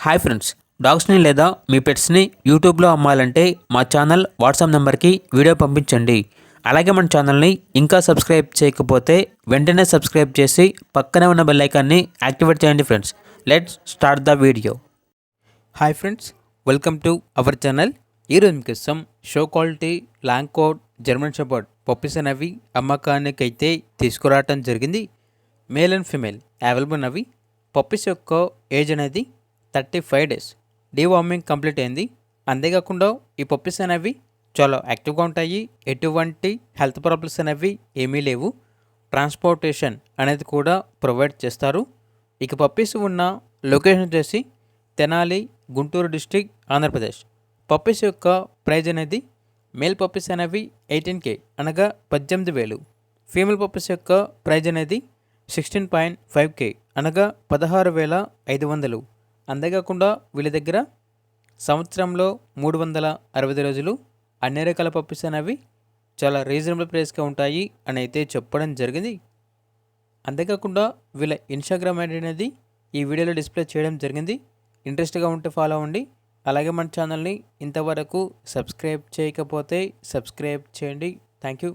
Hi friends, డాగ్స్ని లేదా మీ పెట్స్ని యూట్యూబ్లో అమ్మాలంటే మా ఛానల్ వాట్సాప్ నెంబర్కి వీడియో పంపించండి. అలాగే మన ఛానల్ని ఇంకా సబ్స్క్రైబ్ చేయకపోతే వెంటనే సబ్స్క్రైబ్ చేసి పక్కనే ఉన్న బెల్ ఐకాన్ని యాక్టివేట్ చేయండి friends. Let's start the video. Hi friends, welcome to our channel. ఈరోజు మీకోసం show quality long coat German shepherd puppies అనేవి అమ్మకానికి అయితే తీసుకురావటం జరిగింది. మేల్ అండ్ ఫీమేల్ అవైలబుల్ ఉన్నవి. పప్పీస్ యొక్క ఏజ్ అనేది 35 డేస్. డీవార్మింగ్ కంప్లీట్ అయింది. అంతేకాకుండా ఈ పప్పీస్ అనేవి చాలా యాక్టివ్గా ఉంటాయి. ఎటువంటి హెల్త్ ప్రాబ్లమ్స్ అనేవి ఏమీ లేవు. ట్రాన్స్పోర్టేషన్ అనేది కూడా ప్రొవైడ్ చేస్తారు. ఇక పప్పీస్ ఉన్న లొకేషన్ వచ్చేసి తెనాలి, గుంటూరు డిస్టిక్, ఆంధ్రప్రదేశ్. పప్పీస్ యొక్క ప్రైజ్ అనేది మేల్ పప్పీస్ అనేవి 18K అనగా 18,000. ఫీమేల్ పప్పీస్ యొక్క ప్రైజ్ అనేది 16.5K అనగా 16,500. అంతేకాకుండా వీళ్ళ దగ్గర సంవత్సరంలో 365 రోజులు అన్ని రకాల పప్పీస్ అనేవి చాలా రీజనబుల్ ప్రైస్గా ఉంటాయి అని అయితే చెప్పడం జరిగింది. అంతేకాకుండా వీళ్ళ ఇన్స్టాగ్రామ్ ఐడి అనేది ఈ వీడియోలో డిస్ప్లే చేయడం జరిగింది. ఇంట్రెస్ట్గా ఉంటే ఫాలో అవ్వండి. అలాగే మన ఛానల్ని ఇంతవరకు సబ్స్క్రైబ్ చేయకపోతే సబ్స్క్రైబ్ చేయండి. Thank you.